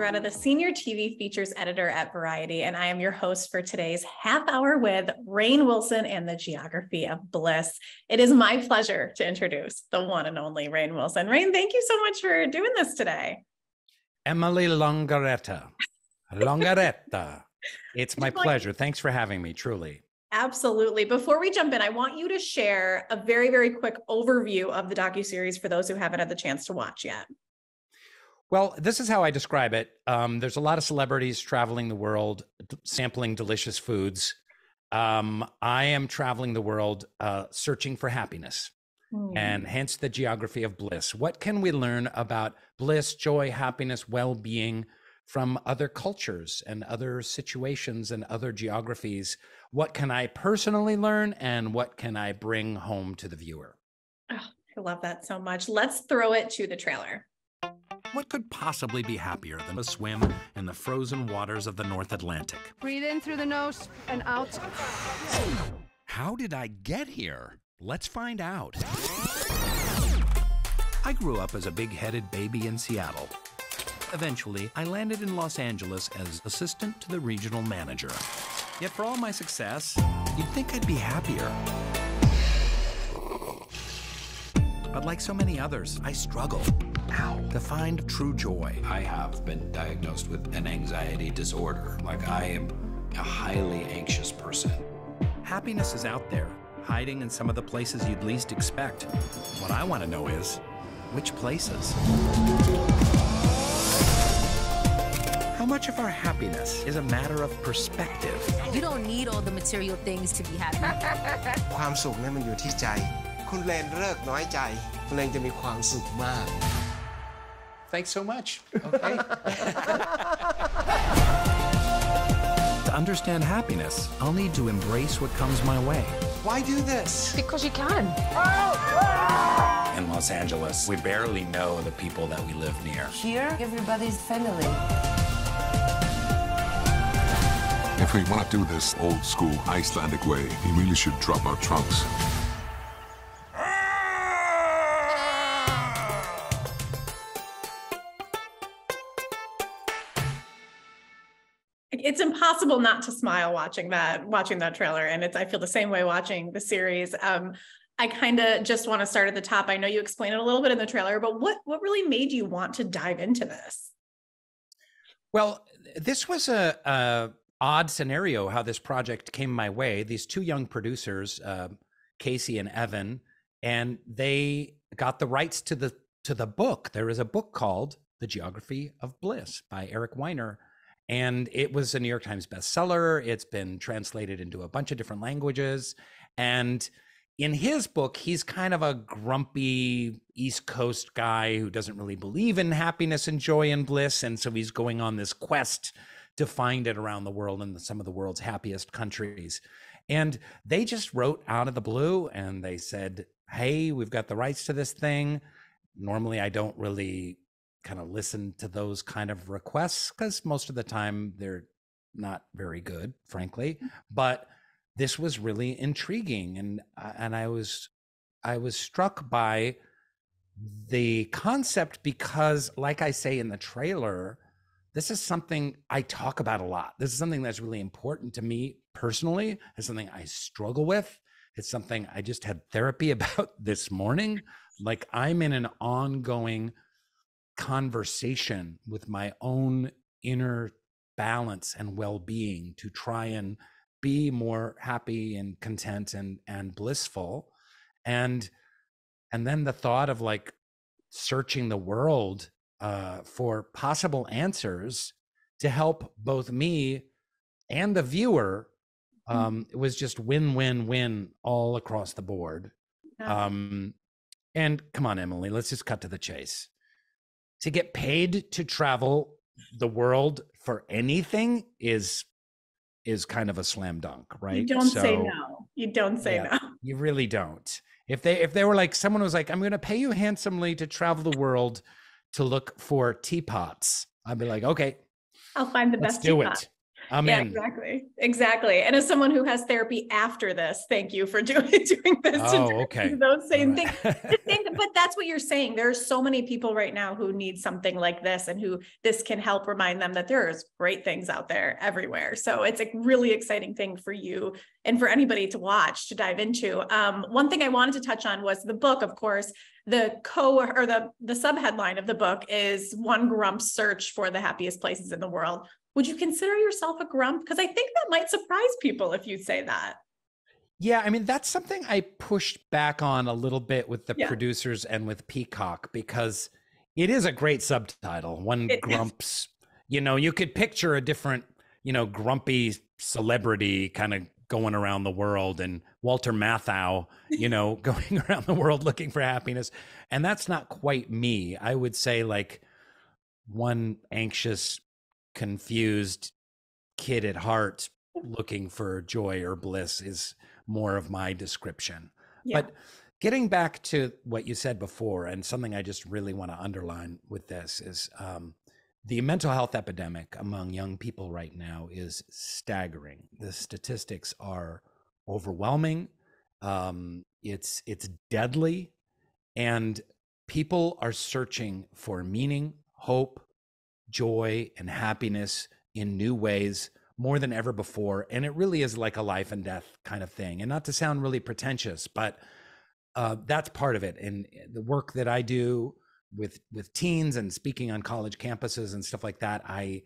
Longeretta, the senior TV features editor at Variety, and I am your host for today's half hour with Rainn Wilson and the Geography of Bliss. It is my pleasure to introduce the one and only Rainn Wilson. Rainn, thank you so much for doing this today. Emily Longeretta. Longeretta. It's my pleasure. Thanks for having me, truly. Absolutely. Before we jump in, I want you to share a very, very quick overview of the docuseries for those who haven't had the chance to watch yet. Well, this is how I describe it. There's a lot of celebrities traveling the world, sampling delicious foods. I am traveling the world searching for happiness, and hence the Geography of Bliss. What can we learn about bliss, joy, happiness, well-being from other cultures and other situations and other geographies? What can I personally learn, and what can I bring home to the viewer? Oh, I love that so much. Let's throw it to the trailer. What could possibly be happier than a swim in the frozen waters of the North Atlantic? Breathe in through the nose and out. How did I get here? Let's find out. I grew up as a big-headed baby in Seattle. Eventually, I landed in Los Angeles as assistant to the regional manager. Yet for all my success, you'd think I'd be happier. But like so many others, I struggle to find true joy. I have been diagnosed with an anxiety disorder. Like, I am a highly anxious person. Happiness is out there, hiding in some of the places you'd least expect. What I want to know is, which places? How much of our happiness is a matter of perspective? You don't need all the material things to be happy. ความสุขนั้นมันอยู่ที่ใจ คุณเลนเลิกน้อยใจ คุณเลนจะมีความสุขมาก Thanks so much. Okay. To understand happiness, I'll need to embrace what comes my way. Why do this? Because you can. In Los Angeles, we barely know the people that we live near. Here, everybody's family. If we want to do this old school Icelandic way, we really should drop our trunks. It's impossible not to smile watching that trailer. And I feel the same way watching the series. I kind of just want to start at the top. I know you explained it a little bit in the trailer, but what really made you want to dive into this? Well, this was a odd scenario how this project came my way. These two young producers, Casey and Evan, and they got the rights to the book. There is a book called The Geography of Bliss by Eric Weiner. And it was a New York Times bestseller. It's been translated into a bunch of different languages. And in his book, he's kind of a grumpy East Coast guy who doesn't really believe in happiness and joy and bliss. And so he's going on this quest to find it around the world in some of the world's happiest countries. And they just wrote out of the blue and they said, hey, we've got the rights to this thing. Normally, I don't really kind of listen to those kind of requests because most of the time they're not very good, frankly. But this was really intriguing, and I was struck by the concept because, like I say in the trailer, this is something I talk about a lot. This is something that's really important to me personally. It's something I struggle with. It's something I just had therapy about this morning. Like, I'm in an ongoing conversation with my own inner balance and well-being to try and be more happy and content and blissful. And then the thought of like searching the world for possible answers to help both me and the viewer, it was just win-win-win all across the board. And come on, Emily, let's just cut to the chase. To get paid to travel the world for anything is kind of a slam dunk, right? You don't say no. You don't say no. You really don't. If they were like, someone was like, I'm going to pay you handsomely to travel the world to look for teapots, I'd be like, okay, I'll find the best teapot. I'm Yeah, in. exactly. Exactly. And as someone who has therapy after this, thank you for doing this. Oh, okay. Those same All things. right. But that's what you're saying. There's so many people right now who need something like this and who this can help remind them that there's great things out there everywhere. So it's a really exciting thing for you and for anybody to watch, to dive into. One thing I wanted to touch on was the book, of course. The subheadline of the book is One Grump's Search for the Happiest Places in the World. Would you consider yourself a grump? Because I think that might surprise people if you say that. Yeah, I mean, that's something I pushed back on a little bit with the Yeah. producers and with Peacock, because it is a great subtitle. One Grump's, you could picture a different, grumpy celebrity kind of going around the world, and Walter Matthau, going around the world looking for happiness. And that's not quite me. I would say like one anxious, confused kid at heart looking for joy or bliss is more of my description. Yeah. But getting back to what you said before, and something I just really want to underline with this is the mental health epidemic among young people right now is staggering. The statistics are overwhelming. It's deadly, and people are searching for meaning, hope, joy, and happiness in new ways more than ever before. And it really is like a life and death kind of thing. And not to sound really pretentious, but that's part of it. And the work that I do with teens and speaking on college campuses and stuff like that, I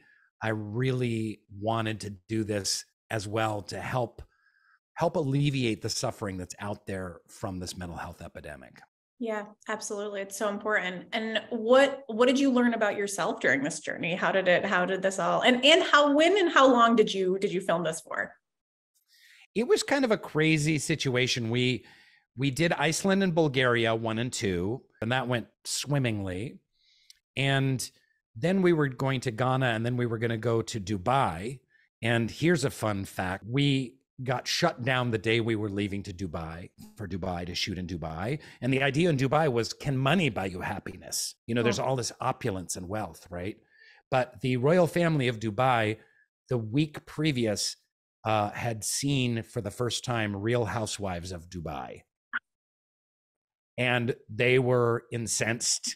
really wanted to do this as well to help alleviate the suffering that's out there from this mental health epidemic. Yeah, absolutely. It's so important. And what did you learn about yourself during this journey? How did this all, and when and how long did you film this for? It was kind of a crazy situation. We did Iceland and Bulgaria 1 and 2, and that went swimmingly. And then we were going to Ghana, and then we were going to go to Dubai. And here's a fun fact. We got shut down the day we were leaving to Dubai to shoot in Dubai. And the idea in Dubai was, can money buy you happiness? There's all this opulence and wealth, right? But the royal family of Dubai, the week previous, had seen for the first time Real Housewives of Dubai. And they were incensed,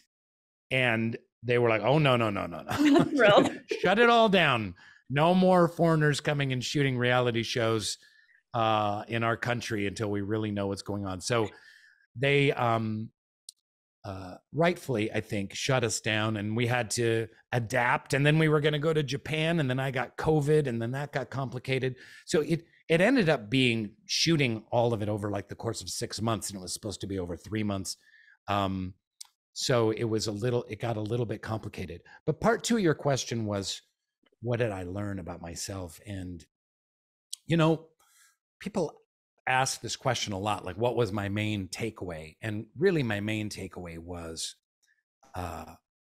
and they were like, oh, no. Shut it all down. No more foreigners coming and shooting reality shows in our country until we really know what's going on. So they rightfully, I think, shut us down, and we had to adapt. And then we were going to go to Japan, and then I got COVID, and then that got complicated. So it ended up being shooting all of it over like the course of 6 months, and it was supposed to be over 3 months. So it got a little bit complicated. But part two of your question was, what did I learn about myself? And, people ask this question a lot, like, what was my main takeaway? And really my main takeaway was,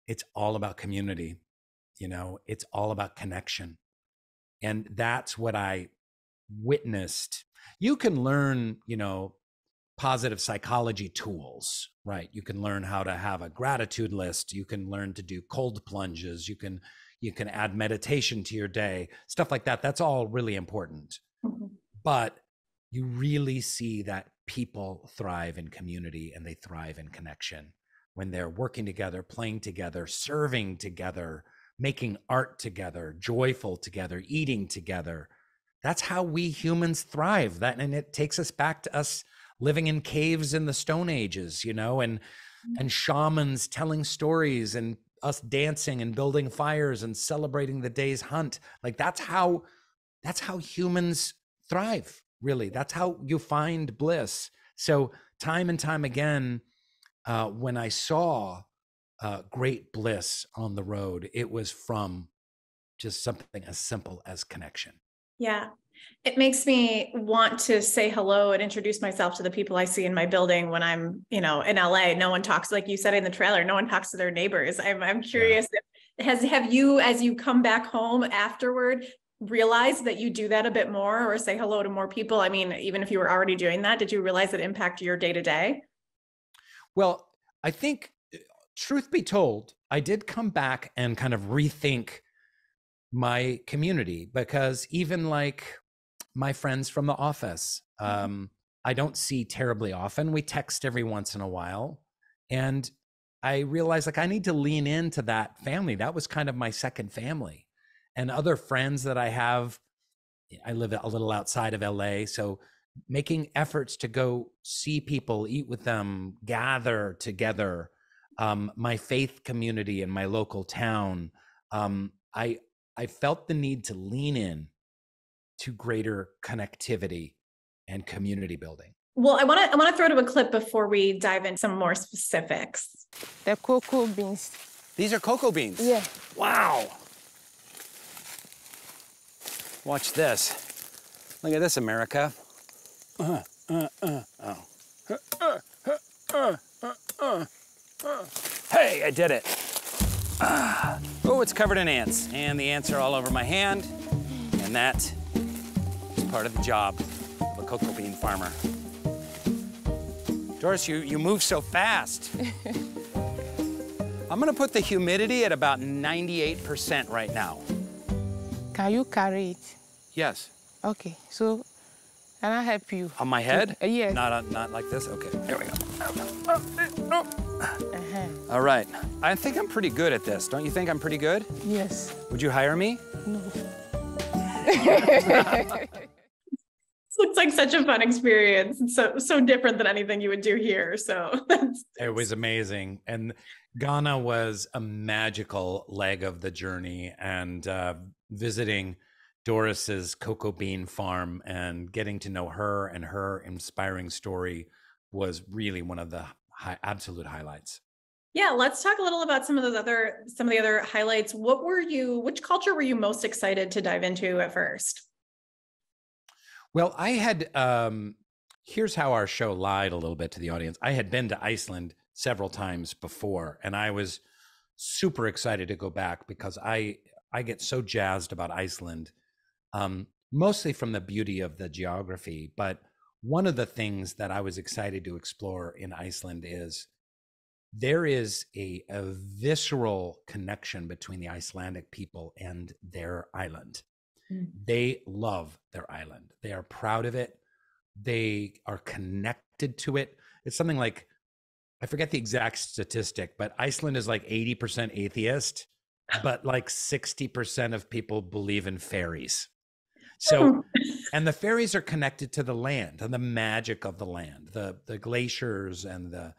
it's all about community. It's all about connection. And that's what I witnessed. You can learn, positive psychology tools, right? You can learn how to have a gratitude list. You can learn to do cold plunges. You can add meditation to your day, stuff like that. That's all really important. Mm-hmm. But you really see that people thrive in community, and they thrive in connection when they're working together, playing together, serving together, making art together, joyful together, eating together. That's how we humans thrive. And it takes us back to us living in caves in the Stone Ages, and shamans telling stories, and us dancing and building fires and celebrating the day's hunt. Like that's how humans thrive, really. That's how you find bliss. So time and time again, when I saw great bliss on the road, it was from just something as simple as connection. Yeah. It makes me want to say hello and introduce myself to the people I see in my building when I'm, in LA. No one talks, like you said in the trailer, no one talks to their neighbors. I'm curious, have you, as you come back home afterward, realized that you do that a bit more, or say hello to more people? I mean, even if you were already doing that, did you realize it impacted your day to day? Well, I think, truth be told, I did come back and kind of rethink my community, because even like my friends from the office, I don't see terribly often. We text every once in a while, and I realized like I need to lean into that family. That was kind of my second family. And other friends that I have, I live a little outside of LA, so making efforts to go see people, eat with them, gather together, my faith community in my local town, I felt the need to lean in to greater connectivity and community building. Well, I want to throw to a clip before we dive into some more specifics. The cocoa beans. These are cocoa beans? Yeah. Wow. Watch this. Look at this, America. Hey, I did it. Oh, it's covered in ants. And the ants are all over my hand. And that is part of the job of a cocoa bean farmer. Doris, you move so fast. I'm gonna put the humidity at about 98% right now. Can you carry it? Yes. Okay, so can I help you? On my head? Yes. Not like this? Okay, there we go. All right. I think I'm pretty good at this. Don't you think I'm pretty good? Yes. Would you hire me? No. This looks like such a fun experience. It's so different than anything you would do here. So it was amazing. And Ghana was a magical leg of the journey, and visiting Doris's cocoa bean farm and getting to know her and her inspiring story was really one of the absolute highlights. Yeah, let's talk a little about some of the other highlights. Which culture were you most excited to dive into at first? Well, I had, here's how our show lied a little bit to the audience. I had been to Iceland several times before, and I was super excited to go back because I get so jazzed about Iceland, mostly from the beauty of the geography. But one of the things that I was excited to explore in Iceland is there is a visceral connection between the Icelandic people and their island. They love their island. They are proud of it. They are connected to it. It's something like, I forget the exact statistic, but Iceland is like 80% atheist, but like 60% of people believe in fairies. So, and the fairies are connected to the land and the magic of the land, the glaciers and the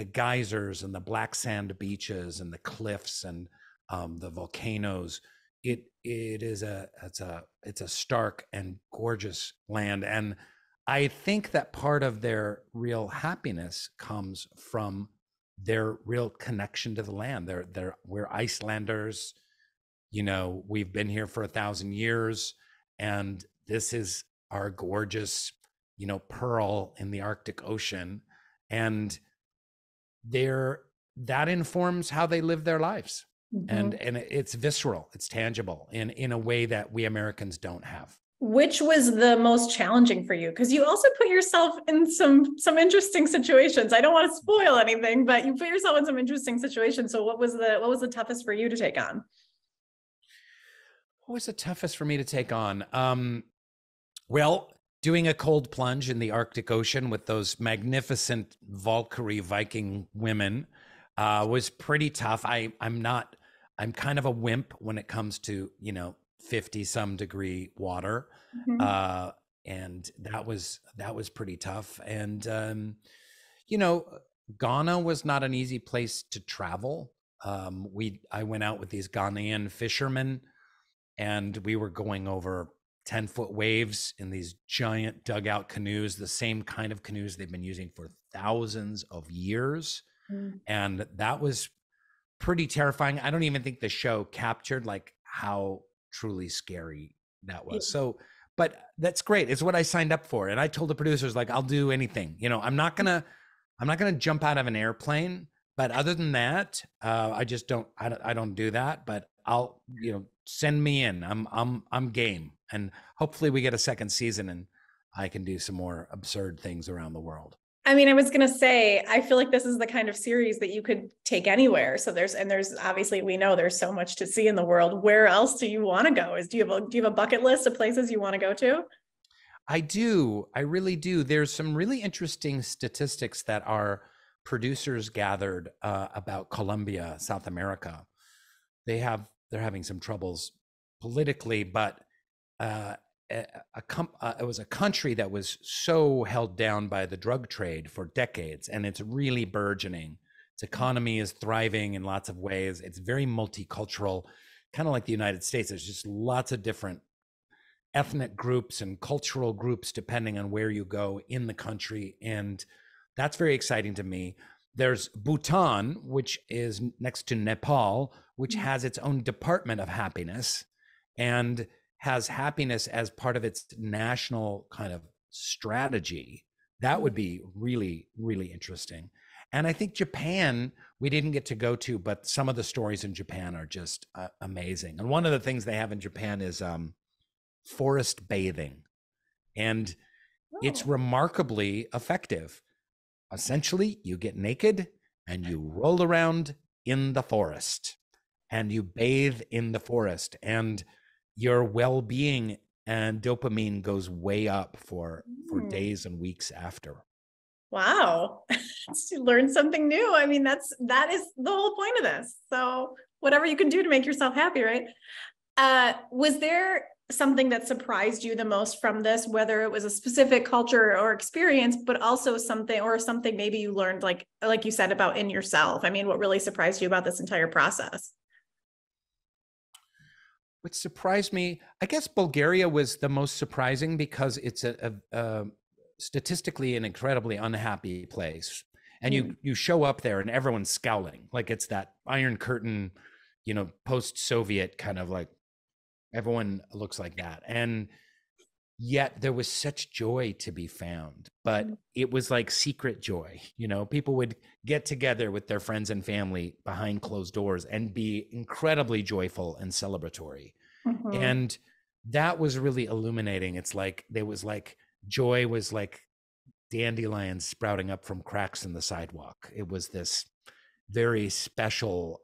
geysers and the black sand beaches and the cliffs and the volcanoes. It's a stark and gorgeous land. And I think that part of their real happiness comes from their real connection to the land. We're Icelanders, we've been here for 1,000 years, and this is our gorgeous, pearl in the Arctic Ocean. And that informs how they live their lives. Mm-hmm. And it's visceral, it's tangible in a way that we Americans don't have. Which was the most challenging for you? Because you also put yourself in some interesting situations. I don't want to spoil anything, but you put yourself in some interesting situations. So what was the toughest for you to take on? What was the toughest for me to take on? Well, doing a cold plunge in the Arctic Ocean with those magnificent Valkyrie Viking women was pretty tough. I'm kind of a wimp when it comes to, 50 some degree water. Mm-hmm. And that was pretty tough. And, Ghana was not an easy place to travel. I went out with these Ghanaian fishermen, and we were going over 10-foot waves in these giant dugout canoes, the same kind of canoes they've been using for thousands of years. Mm. And that was pretty terrifying. I don't even think the show captured like how truly scary that was. So, but that's great. It's what I signed up for. And I told the producers, like, I'll do anything, I'm not gonna jump out of an airplane, but other than that, I don't do that, but I'll, send me in. I'm game. And hopefully we get a second season and I can do some more absurd things around the world. I mean, I was going to say, I feel like this is the kind of series that you could take anywhere. So there's obviously, we know there's so much to see in the world. Where else do you want to go? Do you have a bucket list of places you want to go to? I do. I really do. There's some really interesting statistics that our producers gathered about Colombia, South America. They're having some troubles politically, but it was a country that was so held down by the drug trade for decades, and it's really burgeoning. Its economy is thriving in lots of ways. It's very multicultural, kind of like the United States. There's just lots of different ethnic groups and cultural groups depending on where you go in the country, and that's very exciting to me. There's Bhutan, which is next to Nepal, which has its own Department of Happiness and has happiness as part of its national kind of strategy. That would be really, really interesting. And I think Japan, we didn't get to go to, but some of the stories in Japan are just amazing. And one of the things they have in Japan is forest bathing. And it's remarkably effective. Essentially, you get naked and you roll around in the forest and you bathe in the forest, and your well-being and dopamine goes way up for days and weeks after. Wow. You learn something new. I mean, that is the whole point of this. So whatever you can do to make yourself happy, right? Was there something that surprised you the most from this, whether it was a specific culture or experience, but also something maybe you learned, like you said, about in yourself? I mean, what really surprised you about this entire process? What surprised me, I guess Bulgaria was the most surprising because it's a statistically an incredibly unhappy place. And you show up there and everyone's scowling, like it's that Iron Curtain, post-Soviet kind of like, everyone looks like that. And yet there was such joy to be found, but it was like secret joy. People would get together with their friends and family behind closed doors and be incredibly joyful and celebratory. And that was really illuminating. It's like, joy was like dandelions sprouting up from cracks in the sidewalk. It was this very special,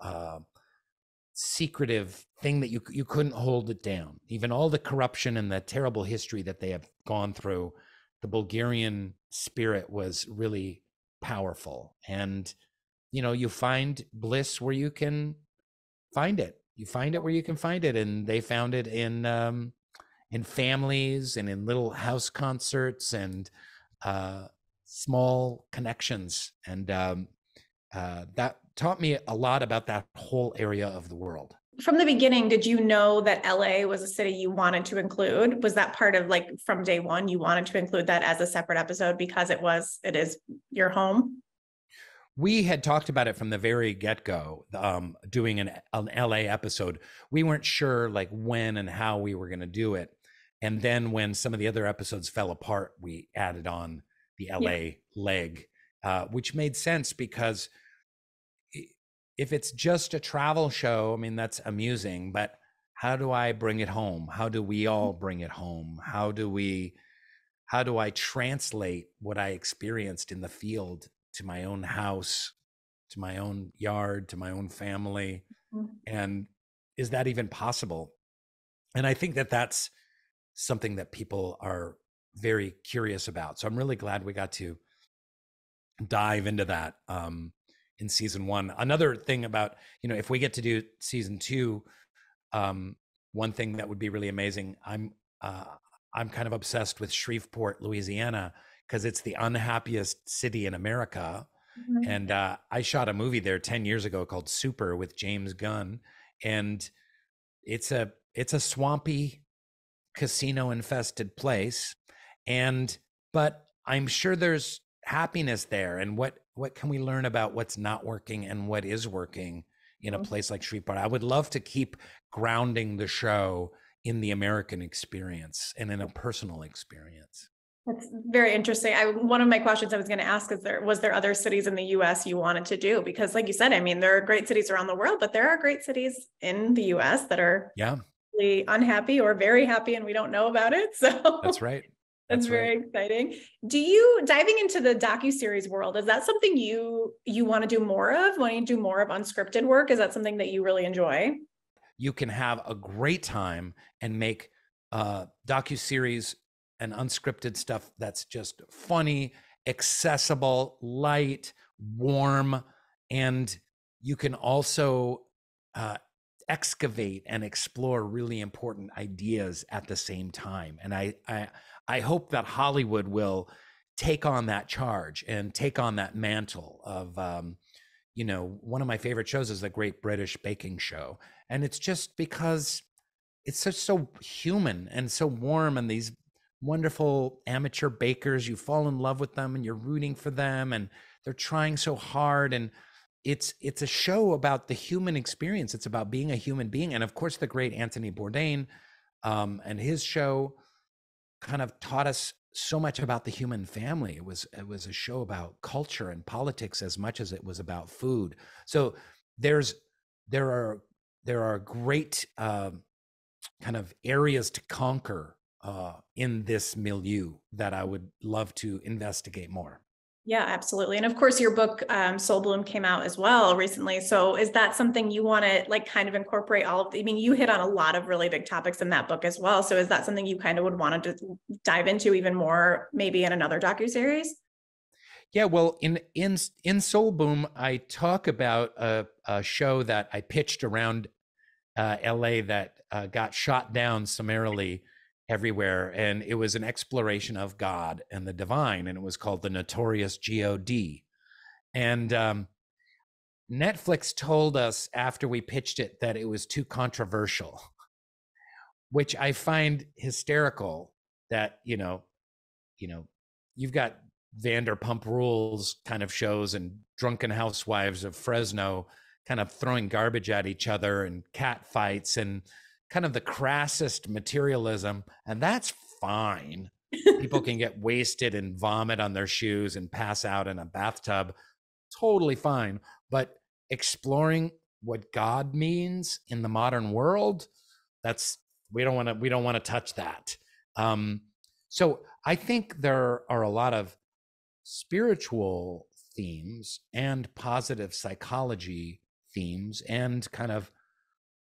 secretive thing that you couldn't hold it down. Even all the corruption and the terrible history that they have gone through, the Bulgarian spirit was really powerful. And you find bliss where you can find it. You find it where you can find it, and they found it in families and in little house concerts and small connections, and that taught me a lot about that whole area of the world. From the beginning, did you know that LA was a city you wanted to include? Was that part of, like, from day one, you wanted to include that as a separate episode because it is your home? We had talked about it from the very get-go, doing an LA episode. We weren't sure like when and how we were going to do it. And then when some of the other episodes fell apart, we added on the LA leg, which made sense because if it's just a travel show, I mean, that's amusing, but how do I bring it home? How do we all bring it home? How do I translate what I experienced in the field to my own house, to my own yard, to my own family? And is that even possible? And I think that that's something that people are very curious about. So I'm really glad we got to dive into that in season one. Another thing about, if we get to do season two, one thing that would be really amazing, I'm kind of obsessed with Shreveport, Louisiana, because it's the unhappiest city in America. And I shot a movie there 10 years ago called Super with James Gunn. And it's a swampy, casino infested place. But I'm sure there's happiness there. And what can we learn about what's not working and what is working in a place like Shreveport? I would love to keep grounding the show in the American experience and in a personal experience. That's very interesting. One of my questions I was going to ask is, was there other cities in the US you wanted to do? Because like you said, I mean, there are great cities around the world, but there are great cities in the US that are really unhappy or very happy, and we don't know about it. So that's right. That's very exciting. Do you, diving into the docuseries world, is that something you want to do more of? Want to do more of unscripted work? Is that something that you really enjoy? You can have a great time and make docuseries and unscripted stuff that's just funny, accessible, light, warm, and you can also excavate and explore really important ideas at the same time. And I hope that Hollywood will take on that charge and take on that mantle of, one of my favorite shows is the Great British Baking Show. And it's just because it's just so human and so warm, and these wonderful amateur bakers, you fall in love with them and you're rooting for them and they're trying so hard. And it's a show about the human experience. It's about being a human being. And of course, the great Anthony Bourdain and his show kind of taught us so much about the human family. It was a show about culture and politics as much as it was about food. So there are great kind of areas to conquer in this milieu that I would love to investigate more. Yeah, absolutely. And of course, your book, Soul Bloom, came out as well recently. So is that something you want to like kind of incorporate all of I mean, you hit on a lot of really big topics in that book as well. So is that something you kind of would want to dive into even more, maybe in another docuseries? Yeah, well, in Soul Bloom, I talk about a show that I pitched around LA that got shot down summarily everywhere, and it was an exploration of God and the divine, and it was called The Notorious God. And Netflix told us after we pitched it that it was too controversial, which I find hysterical. That you've got Vanderpump Rules kind of shows and Drunken Housewives of Fresno kind of throwing garbage at each other and cat fights and kind of the crassest materialism, and that's fine. People can get wasted and vomit on their shoes and pass out in a bathtub, totally fine. But exploring what God means in the modern world, we don't want to touch that. So I think there are a lot of spiritual themes and positive psychology themes and kind of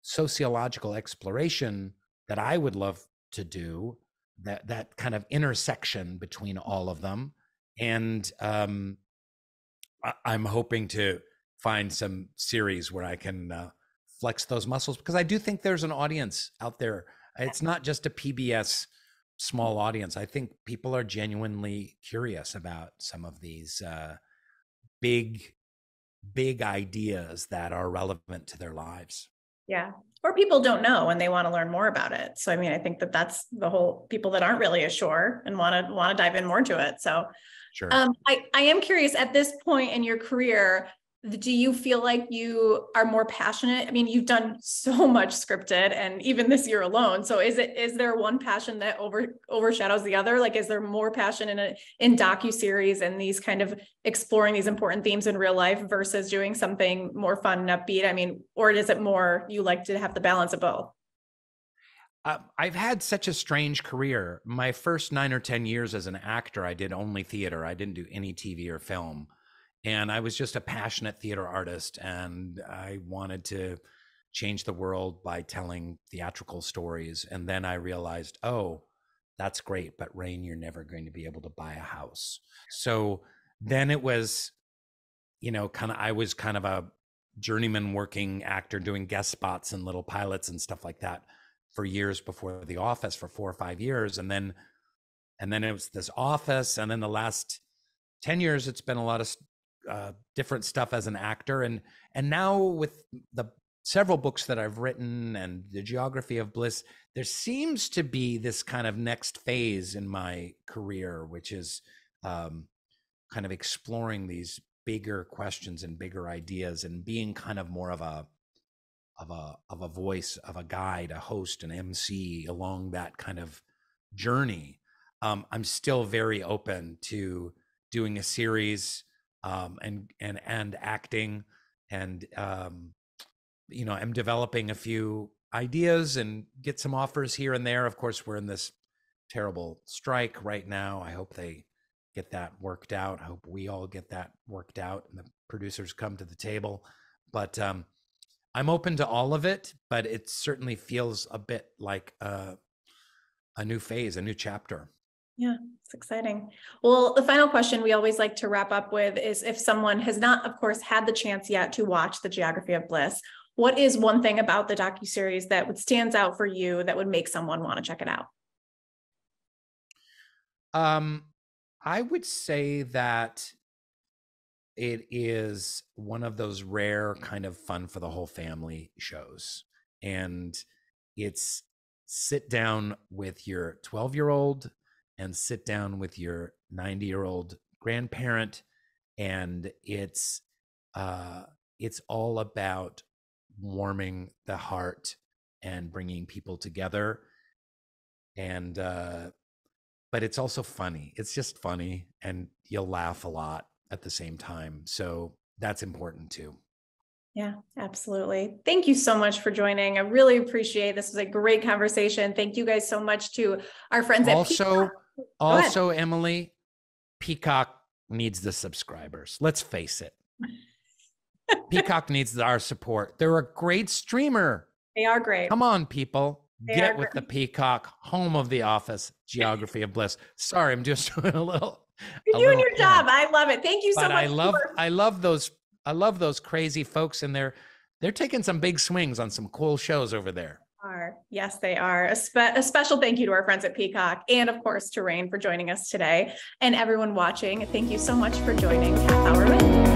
sociological exploration that I would love to do, that kind of intersection between all of them. And I'm hoping to find some series where I can flex those muscles, because I do think there's an audience out there. It's not just a PBS small audience. I think people are genuinely curious about some of these big ideas that are relevant to their lives. Yeah. Or people don't know and they want to learn more about it. So, I mean, I think that that's the whole, people that aren't really as sure and want to dive in more to it. So sure. I am curious, at this point in your career, do you feel like you are more passionate? I mean, you've done so much scripted and even this year alone. So is there one passion that overshadows the other? Like, is there more passion in docuseries and these kind of exploring these important themes in real life versus doing something more fun and upbeat? I mean, or is it more you like to have the balance of both? I've had such a strange career. My first 9 or 10 years as an actor, I did only theater. I didn't do any TV or film. And I was just a passionate theater artist, and I wanted to change the world by telling theatrical stories. And then I realized, oh, that's great, but Rainn, you're never going to be able to buy a house. So then it was, I was kind of a journeyman working actor doing guest spots and little pilots and stuff like that for years before The Office, for 4 or 5 years. And then it was this Office. And then the last 10 years, it's been a lot of different stuff as an actor, and now with the several books that I've written and the Geography of Bliss, there seems to be this kind of next phase in my career, which is kind of exploring these bigger questions and bigger ideas, and being kind of more of a voice, of a guide, a host, an MC along that kind of journey. I'm still very open to doing a series and acting, and I'm developing a few ideas and get some offers here and there. Of course, we're in this terrible strike right now. I hope they get that worked out. I hope we all get that worked out and the producers come to the table. But I'm open to all of it, but it certainly feels a bit like a new phase, a new chapter. Yeah, it's exciting. Well, the final question we always like to wrap up with is, if someone has not, of course, had the chance yet to watch the Geography of Bliss, what is one thing about the docuseries that stands out for you that would make someone want to check it out? I would say that it is one of those rare kind of fun for the whole family shows. And it's sit down with your 12-year-old and sit down with your 90-year-old grandparent. And it's all about warming the heart and bringing people together. And, but it's also funny. It's just funny, and you'll laugh a lot at the same time. So that's important too. Yeah, absolutely. Thank you so much for joining. I really appreciate this. Was a great conversation. Thank you guys so much to our friends at Peacock. Also, Emily, Peacock needs the subscribers. Let's face it. Peacock needs our support. They're a great streamer. They are great. Come on, people. Get with the Peacock, home of The Office, Geography of Bliss. Sorry, I'm just doing a little. You're doing your job. I love it. Thank you so much. I love those crazy folks, and they're taking some big swings on some cool shows over there. Yes, they are. A special thank you to our friends at Peacock, and of course to Rainn for joining us today, and everyone watching. Thank you so much for joining Half Hour With.